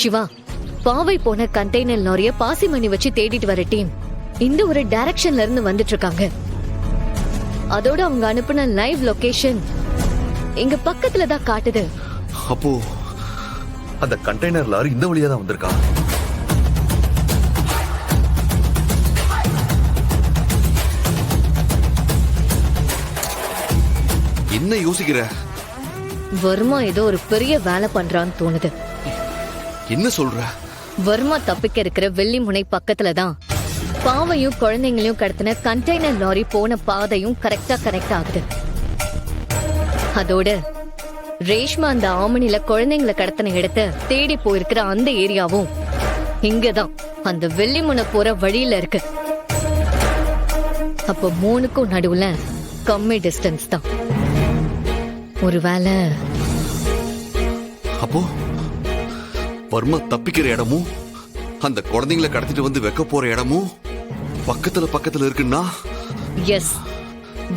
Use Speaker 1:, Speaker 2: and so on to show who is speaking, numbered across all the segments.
Speaker 1: சிவா, பாவை போன கண்டெய்னர் லாரிய பாசி மணி வச்சு தேடிட்டு வர டீம் இந்த ஒரு டைரக்ஷன்ல இருந்து வந்துட்டு இருக்காங்க. அதோட அவங்க அனுப்புன லைவ் லொகேஷன் இங்க பக்கத்துல தான் காட்டுது.
Speaker 2: அப்போ அந்த கண்டெய்னர் லாரி இந்த வழியா தான் வந்திருக்கா? என்ன யோசிக்கிற?
Speaker 1: வர்மா ஏதோ ஒரு பெரிய வேலை பண்றான்னு தோணுது.
Speaker 2: என்ன சொல்ற?
Speaker 1: வர்மா தப்பிக்க இருக்கிற வெள்ளி முனை பக்கத்துல தான் பாவையும் குழந்தைங்களையும் கடத்தின கண்டெய்னர் லாரி போன பாதையும் கரெக்டா கனெக்ட் ஆகுது. அதோட ரேஷ்மா அந்த ஆமணில குழந்தைங்களை கடத்தின இடத்த தேடி போயிருக்கிற அந்த ஏரியாவும் இங்கதான் அந்த வெள்ளி முனை போற வழியில இருக்கு. அப்ப மூணுக்கும் நடுவுல கம்மி டிஸ்டன்ஸ் தான். ஒருவேளை
Speaker 2: அப்போ வர்மா தப்பிக்கிற இடமும் அந்த குழந்தைங்களை கடத்திட்டு வந்து வைக்க போற இடமும் பக்கத்துல பக்கத்துல இருக்குன்னா,
Speaker 1: எஸ்,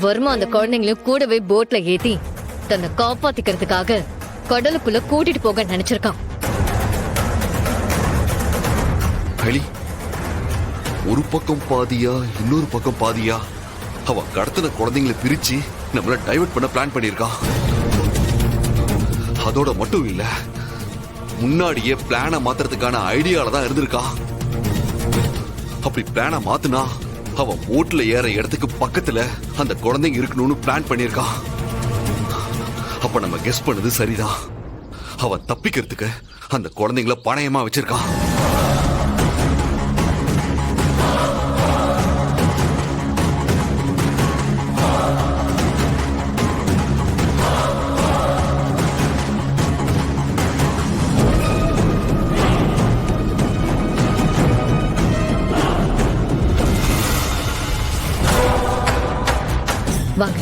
Speaker 1: வர்மா அந்த குழந்தைங்களையும் கூடவே போட்ல ஏத்தி தன்னை காப்பாத்திக்கிறதுக்காக கடலுக்குள்ள கூட்டிட்டு போக நினைச்சிருக்கான்.
Speaker 2: களி ஒரு பக்கம் பாதியா இன்னொரு பக்கம் பாதியா அவ கடத்தின குழந்தைங்களை பிரிச்சு நம்மள டைவர்ட் பண்ண பிளான் பண்ணிருக்கான். அதோட மட்டும் இல்ல, முன்னாடியே பிளான மாத்துறதுக்கான ஐடியால தான் இருந்திருக்கா. அப்படி பிளான மாத்துனா அவ போட்ல ஏற இடத்துக்கு பக்கத்துல அந்த குழந்தைங்க இருக்கணும்னு பிளான் பண்ணிருக்கா. அப்ப நம்ம கெஸ் பண்ணது சரிதான். அவ தப்பிக்கிறதுக்கு அந்த குழந்தைங்கள பணயமா வச்சிருக்கா.
Speaker 1: வாங்க.